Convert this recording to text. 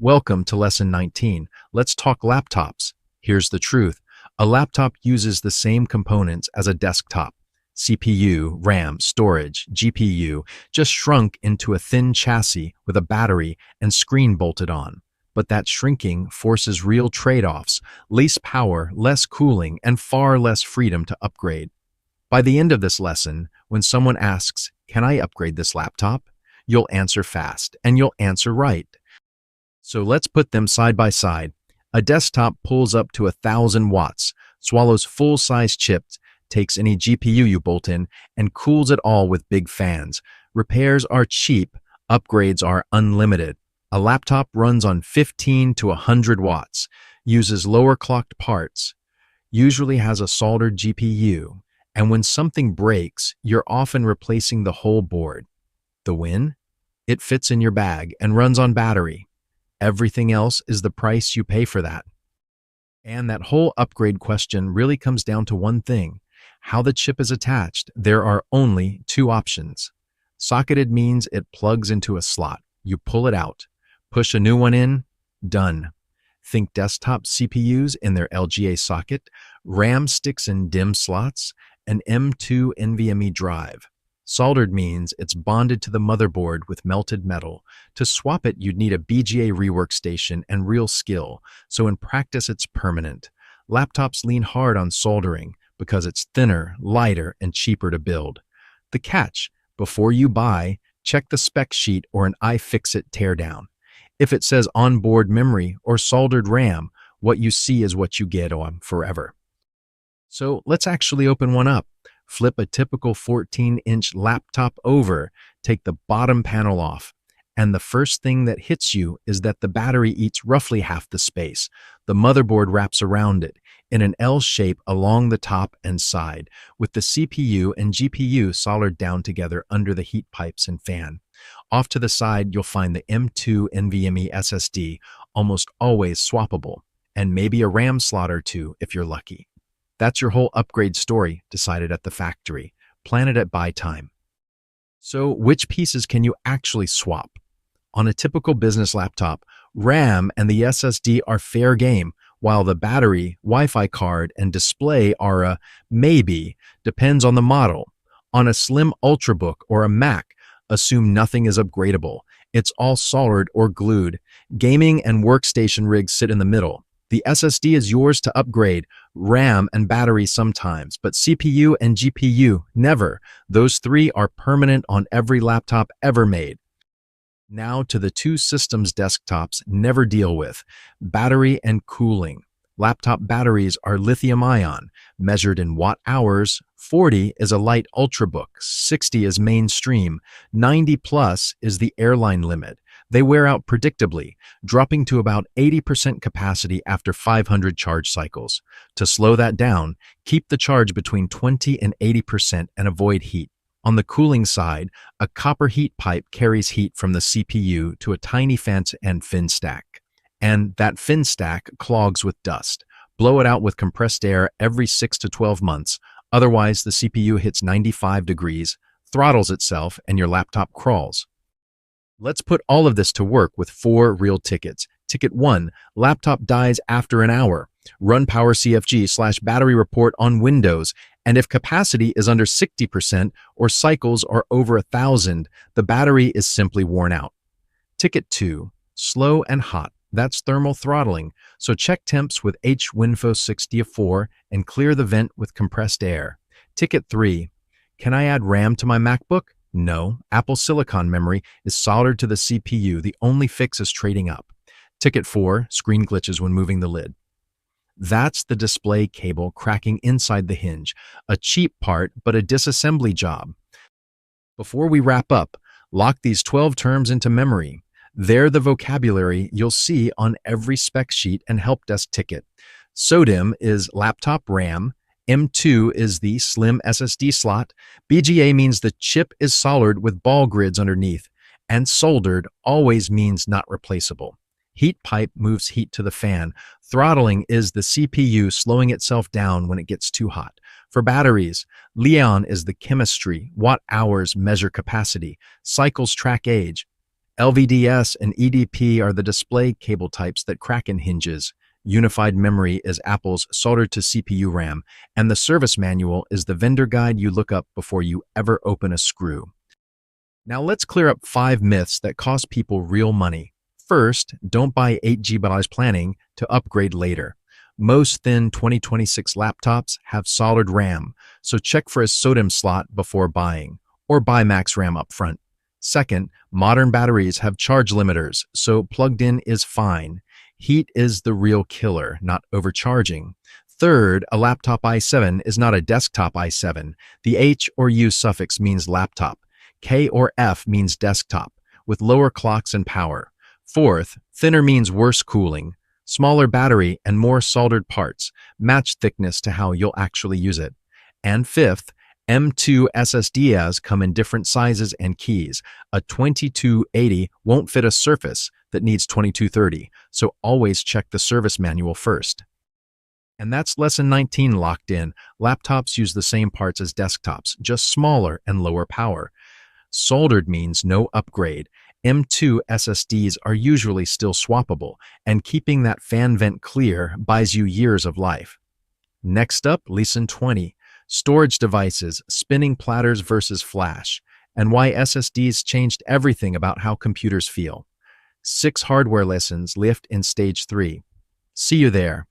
Welcome to Lesson 19. Let's talk laptops. Here's the truth. A laptop uses the same components as a desktop. CPU, RAM, storage, GPU, just shrunk into a thin chassis with a battery and screen bolted on. But that shrinking forces real trade-offs: less power, less cooling, and far less freedom to upgrade. By the end of this lesson, when someone asks, "Can I upgrade this laptop?" you'll answer fast, and you'll answer right. So let's put them side by side. A desktop pulls up to 1,000 watts, swallows full-size chips, takes any GPU you bolt in, and cools it all with big fans. Repairs are cheap, upgrades are unlimited. A laptop runs on 15 to 100 watts, uses lower clocked parts, usually has a soldered GPU, and when something breaks, you're often replacing the whole board. The win? It fits in your bag and runs on battery. Everything else is the price you pay for that. And that whole upgrade question really comes down to one thing: how the chip is attached. There are only two options. Socketed means it plugs into a slot. You pull it out, push a new one in, done. Think desktop CPUs in their LGA socket, RAM sticks in DIMM slots, an M2 NVMe drive. Soldered means it's bonded to the motherboard with melted metal. To swap it, you'd need a BGA rework station and real skill, so in practice it's permanent. Laptops lean hard on soldering because it's thinner, lighter, and cheaper to build. The catch: before you buy, check the spec sheet or an iFixit teardown. If it says onboard memory or soldered RAM, what you see is what you get on forever. So let's actually open one up. Flip a typical 14-inch laptop over, take the bottom panel off, and the first thing that hits you is that the battery eats roughly half the space. The motherboard wraps around it in an L shape along the top and side, with the CPU and GPU soldered down together under the heat pipes and fan. Off to the side, you'll find the M2 NVMe SSD, almost always swappable, and maybe a RAM slot or two if you're lucky. That's your whole upgrade story, decided at the factory. Plan it at buy time. So which pieces can you actually swap? On a typical business laptop, RAM and the SSD are fair game, while the battery, Wi-Fi card, and display are a maybe, depends on the model. On a slim ultrabook or a Mac, assume nothing is upgradable. It's all soldered or glued. Gaming and workstation rigs sit in the middle. The SSD is yours to upgrade, RAM and battery sometimes, but CPU and GPU, never. Those three are permanent on every laptop ever made. Now to the two systems desktops never deal with: battery and cooling. Laptop batteries are lithium-ion, measured in watt-hours. 40 is a light ultrabook, 60 is mainstream, 90 plus is the airline limit. They wear out predictably, dropping to about 80% capacity after 500 charge cycles. To slow that down, keep the charge between 20 and 80% and avoid heat. On the cooling side, a copper heat pipe carries heat from the CPU to a tiny fan and fin stack. And that fin stack clogs with dust. Blow it out with compressed air every 6 to 12 months. Otherwise, the CPU hits 95 degrees, throttles itself, and your laptop crawls. Let's put all of this to work with 4 real tickets. Ticket 1, laptop dies after an hour. Run Power CFG/battery report on Windows, and if capacity is under 60% or cycles are over 1,000, the battery is simply worn out. Ticket 2, slow and hot. That's thermal throttling, so check temps with HWinFo64 and clear the vent with compressed air. Ticket 3, can I add RAM to my MacBook? No, Apple Silicon memory is soldered to the CPU. The only fix is trading up. Ticket 4, screen glitches when moving the lid. That's the display cable cracking inside the hinge. A cheap part, but a disassembly job. Before we wrap up, lock these 12 terms into memory. They're the vocabulary you'll see on every spec sheet and help desk ticket. SODIMM is laptop RAM. M2 is the slim SSD slot. BGA means the chip is soldered with ball grids underneath. And soldered always means not replaceable. Heat pipe moves heat to the fan. Throttling is the CPU slowing itself down when it gets too hot. For batteries, Li is the chemistry. Watt hours measure capacity. Cycles track age. LVDS and EDP are the display cable types that crack in hinges. Unified memory is Apple's soldered to CPU RAM, and the service manual is the vendor guide you look up before you ever open a screw. Now let's clear up 5 myths that cost people real money. First, don't buy 8 GB planning to upgrade later. Most thin 2026 laptops have solid RAM, so check for a SODIMM slot before buying, or buy max RAM up front. Second, modern batteries have charge limiters, so plugged in is fine. Heat is the real killer, not overcharging. Third, a laptop i7 is not a desktop i7. The H or U suffix means laptop. K or F means desktop, with lower clocks and power. Fourth, thinner means worse cooling. Smaller battery and more soldered parts. Match thickness to how you'll actually use it. And fifth, M2 SSDs come in different sizes and keys. A 2280 won't fit a Surface that needs 2230, so always check the service manual first. And that's lesson 19 locked in. Laptops use the same parts as desktops, just smaller and lower power. Soldered means no upgrade. M2 SSDs are usually still swappable, and keeping that fan vent clear buys you years of life. Next up, lesson 20. Storage devices, spinning platters versus flash, and why SSDs changed everything about how computers feel. 6 hardware lessons left in stage 3. See you there.